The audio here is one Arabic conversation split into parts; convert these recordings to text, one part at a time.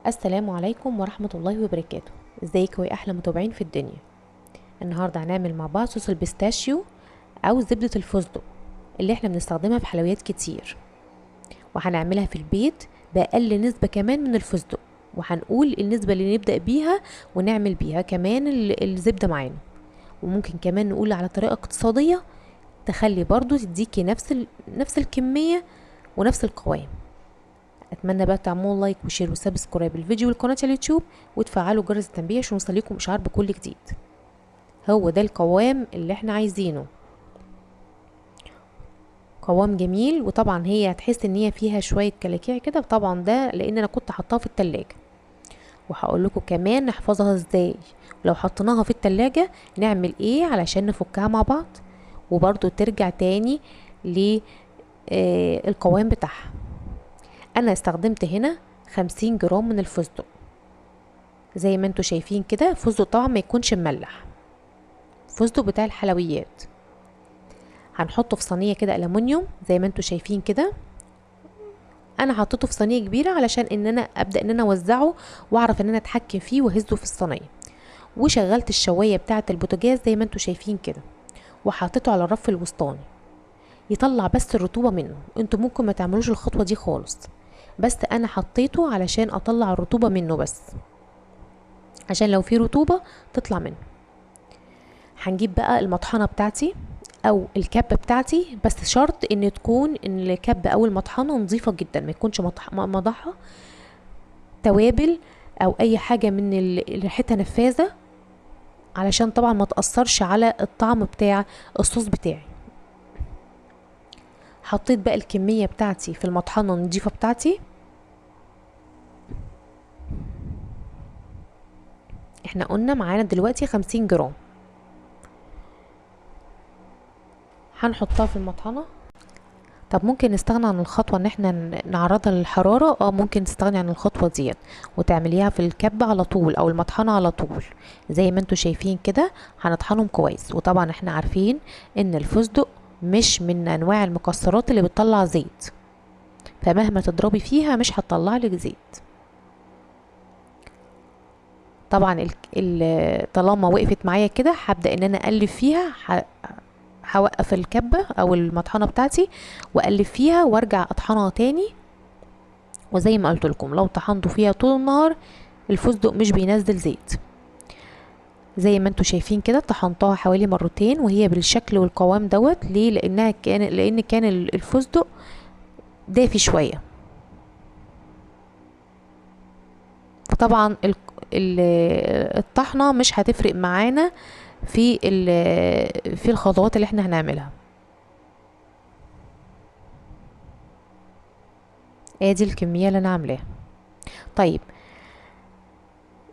السلام عليكم ورحمة الله وبركاته. ازيكم يا احلى متابعين في الدنيا. النهاردة هنعمل مع بعض صوص البيستاشيو او زبدة الفستق اللي احنا بنستخدمها في حلويات كتير، وهنعملها في البيت بأقل نسبة كمان من الفستق، وهنقول النسبة اللي نبدأ بيها ونعمل بيها كمان الزبدة معانا. وممكن كمان نقول على طريقة اقتصادية تخلي برضو تديكي نفس الكمية ونفس القوام. اتمنى بقى تعملوا لايك وشير وسبسكرايب الفيديو لقناه اليوتيوب وتفعلوا جرس التنبيه عشان يوصلكم اشعار بكل جديد. هو ده القوام اللي احنا عايزينه، قوام جميل. وطبعا هي هتحس ان هي فيها شويه كلاكيع كده، طبعا ده لان انا كنت حطاها في التلاجة، وهقول لكم كمان نحفظها ازاي، لو حطيناها في التلاجة نعمل ايه علشان نفكها مع بعض وبرضو ترجع تاني للقوام بتاعها. انا استخدمت هنا 50 جرام من الفستق زي ما انتوا شايفين كده. فستق طبعا ما يكونش مملح، فستق بتاع الحلويات. هنحطه في صينيه كده ألمونيوم زي ما انتوا شايفين كده. انا حطيته في صينيه كبيره علشان ان انا ابدا ان انا اوزعه واعرف ان انا اتحكم فيه واهزه في الصينيه. وشغلت الشوايه بتاعه البوتاجاز زي ما انتوا شايفين كده، وحطيته على الرف الوسطاني يطلع بس الرطوبه منه. انتوا ممكن ما تعملوش الخطوه دي خالص، بس انا حطيته علشان اطلع الرطوبه منه، بس عشان لو في رطوبه تطلع منه. هنجيب بقى المطحنه بتاعتي او الكبه بتاعتي، بس شرط ان تكون ان الكبه او المطحنه نظيفه جدا، ما يكونش مضحه توابل او اي حاجه من ريحتها نفاذه، علشان طبعا ما تاثرش على الطعم بتاع الصوص بتاعي. حطيت بقى الكميه بتاعتي في المطحنه النظيفه بتاعتي. احنا قلنا معانا دلوقتي 50 جرام، هنحطها في المطحنه. طب ممكن نستغنى عن الخطوة ان احنا نعرضها للحرارة؟ ممكن تستغني عن الخطوة ديت وتعمليها في الكبة على طول او المطحنة على طول زي ما انتوا شايفين كده. هنطحنهم كويس، وطبعا احنا عارفين ان الفستق مش من انواع المكسرات اللي بتطلع زيت، فمهما تضربي فيها مش هتطلع لك زيت. طبعا طالما وقفت معايا كده هبدأ ان انا اقلب فيها. هوقف الكبة او المطحنة بتاعتي واقلب فيها وارجع اطحنها تاني. وزي ما قلت لكم لو طحنتوا فيها طول النهار الفستق مش بينزل زيت. زي ما انتوا شايفين كده طحنتها حوالي مرتين وهي بالشكل والقوام دوت. ليه؟ لان كان الفستق دافي شويه. فطبعا الطحنه مش هتفرق معانا في الخطوات اللي احنا هنعملها. ادي الكميه اللي انا عاملاها. طيب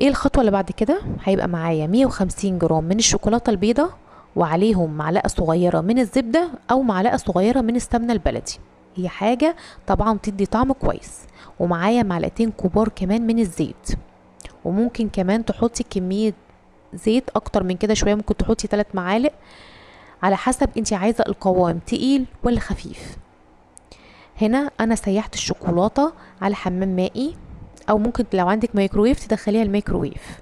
ايه الخطوه اللي بعد كده؟ هيبقى معايا 150 جرام من الشوكولاته البيضاء، وعليهم معلقه صغيره من الزبده او معلقه صغيره من السمنه البلدي. هي حاجه طبعا تدي طعم كويس. ومعايا معلقتين كبار كمان من الزيت، وممكن كمان تحطي كميه زيت اكتر من كده شويه، ممكن تحطي 3 معالق على حسب انت عايزه القوام تقيل ولا خفيف. هنا انا سيحت الشوكولاته على حمام مائي، او ممكن لو عندك مايكرويف تدخليها الميكرويف.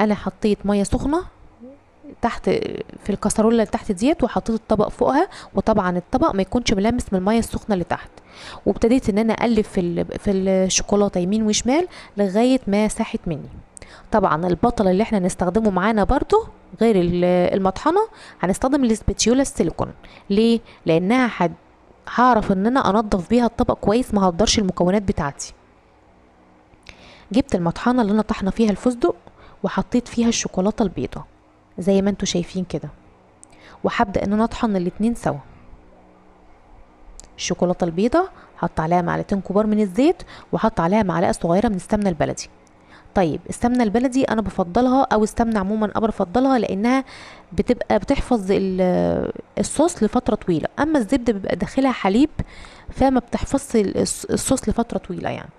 انا حطيت ميه سخنه تحت في الكسرولة اللي تحت ديت، وحطيت الطبق فوقها، وطبعا الطبق ما يكونش ملامس من الميه السخنه اللي تحت. وابتديت ان انا اقلب في الشوكولاته يمين وشمال لغايه ما ساحت مني. طبعا البطل اللي احنا نستخدمه معانا برضو غير المطحنه هنستخدم الاسباتيولا السيليكون. ليه؟ لانها هعرف ان انا انضف بيها الطبق كويس، ما هقدرش المكونات بتاعتي. جبت المطحنه اللي انا طحنه فيها الفستق وحطيت فيها الشوكولاته البيضاء زي ما انتوا شايفين كده، وهبدا ان انا اطحن الاتنين سوا. الشوكولاته البيضاء حط عليها معلقتين كبار من الزيت، وحط عليها معلقه صغيره من السمنه البلدي. طيب السمنه البلدي انا بفضلها، او السمنه عموما انا بفضلها لانها بتبقى بتحفظ الصوص لفتره طويله، اما الزبده بيبقى داخلها حليب فما بتحفظش الصوص لفتره طويله يعني.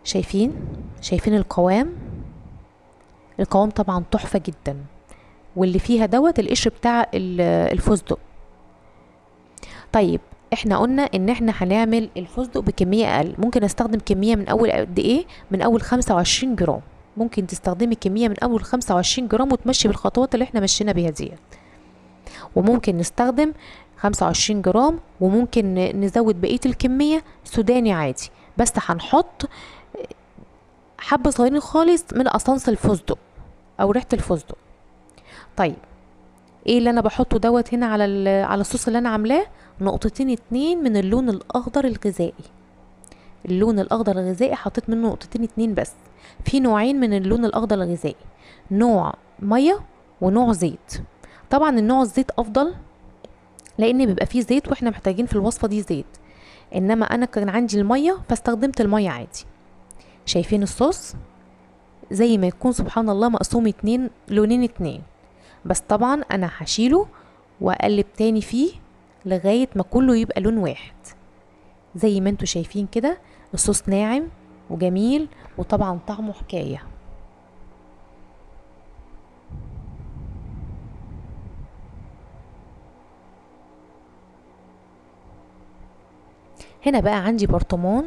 شايفين القوام طبعا تحفه جدا، واللي فيها دوت القشر بتاع الفستق. طيب احنا قلنا ان احنا هنعمل الفستق بكمية اقل. ممكن استخدم كمية من اول قد ايه؟ من اول 25 جرام. ممكن تستخدمي كمية من اول 25 جرام وتمشي بالخطوات اللي احنا مشينا بيها دي. وممكن نستخدم 25 جرام وممكن نزود بقية الكمية سوداني عادي، بس هنحط حبة صغيرين خالص من قصنص الفستق او ريحة الفستق. طيب ايه اللي انا بحطه دوت هنا على الصوص اللي انا عاملاه؟ نقطتين 2 من اللون الاخضر الغذائي. اللون الاخضر الغذائي حطيت منه نقطتين 2 بس. في نوعين من اللون الاخضر الغذائي، نوع ميه ونوع زيت. طبعا النوع الزيت افضل لان بيبقى فيه زيت واحنا محتاجين في الوصفه دي زيت، انما انا كان عندي الميه فاستخدمت الميه عادي. شايفين الصوص زي ما يكون سبحان الله مقسوم 2 لونين 2. بس طبعا انا هشيله واقلب تاني فيه لغاية ما كله يبقى لون واحد. زي ما انتوا شايفين كده الصوص ناعم وجميل وطبعا طعمه حكاية. هنا بقى عندي برطمان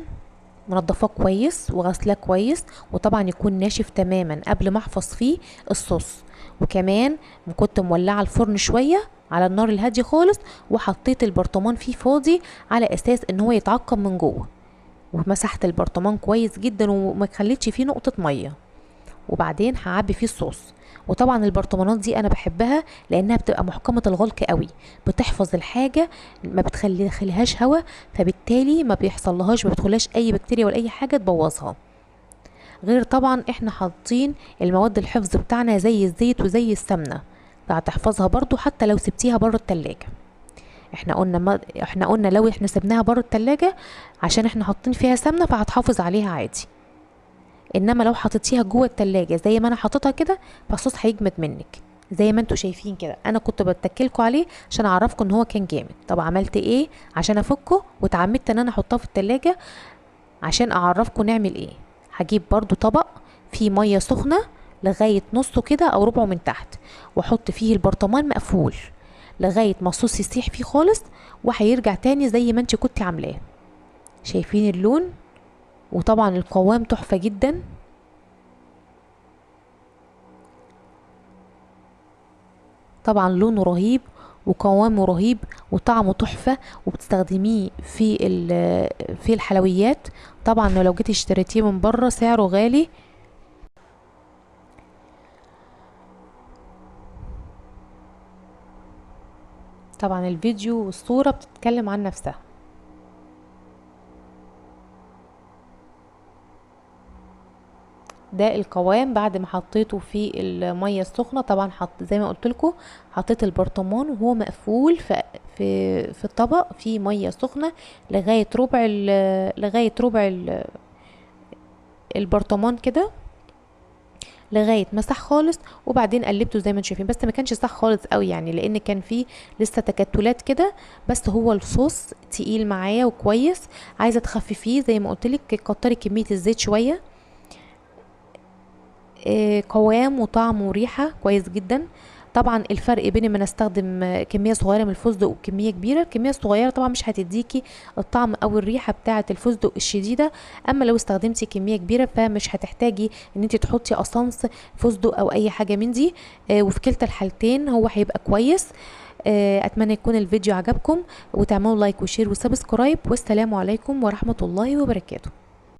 منضفاه كويس وغسلاه كويس، وطبعا يكون ناشف تماما قبل ما احفظ فيه الصوص. وكمان كنت مولعه الفرن شويه على النار الهاديه خالص، وحطيت البرطمان فيه فاضي على اساس ان هو يتعقم من جوه، ومسحت البرطمان كويس جدا وما خليتش فيه نقطه ميه. وبعدين هعبي فيه الصوص. وطبعا البرطمانات دي انا بحبها لانها بتبقى محكمه الغلق قوي، بتحفظ الحاجه ما بتخليهاش هوا، فبالتالي ما بيحصلهاش ما بتدخلهاش اي بكتيريا ولا اي حاجه تبوظها. غير طبعا احنا حاطين المواد الحفظ بتاعنا زي الزيت وزي السمنه، فهتحفظها برضو حتى لو سبتيها بره التلاجة. احنا قلنا لو احنا سبناها بره التلاجة عشان احنا حاطين فيها سمنه فهتحافظ عليها عادي، انما لو حطيتيها جوه التلاجة زي ما انا حاططها كده فالصوص هيجمد منك. زي ما انتوا شايفين كده انا كنت بتكلكوا عليه عشان اعرفكم ان هو كان جامد. طب عملت ايه عشان افكه؟ واتعمدت ان انا احطها في التلاجة عشان اعرفكم نعمل ايه. هجيب برضو طبق فيه ميه سخنه لغايه نصه كده او ربعه من تحت، واحط فيه البرطمان مقفول لغايه ما الصوص يسيح فيه خالص، وهيرجع تاني زي ما انت كنت عاملاه. شايفين اللون؟ وطبعا القوام تحفه جدا. طبعا لونه رهيب وقوامه رهيب وطعمه تحفه، وبتستخدميه في الحلويات. طبعا لو جيتي اشتريتيه من بره سعره غالي. طبعا الفيديو والصوره بتتكلم عن نفسها. ده القوام بعد ما حطيته في الميه السخنه. طبعا زي ما قلت لكم حطيت البرطمان وهو مقفول في الطبق في ميه سخنه لغايه ربع البرطمان كده لغايه ما سح خالص. وبعدين قلبته زي ما انتم شايفين، بس ما كانش سح خالص قوي يعني لان كان فيه لسه تكتلات كده، بس هو الصوص تقيل معايا وكويس. عايزه تخففيه زي ما قلت لك كتري كميه الزيت شويه. قوام وطعم وريحه كويس جدا. طبعا الفرق بين ما نستخدم كميه صغيره من الفستق وكميه كبيره، الكميه الصغيره طبعا مش هتديكي الطعم او الريحه بتاعه الفستق الشديده، اما لو استخدمتي كميه كبيره فمش هتحتاجي ان انت تحطي قصنص فستق او اي حاجه من دي. وفي كلتا الحالتين هو هيبقى كويس. اتمنى يكون الفيديو عجبكم وتعملوا لايك وشير وسبسكرايب، والسلام عليكم ورحمه الله وبركاته.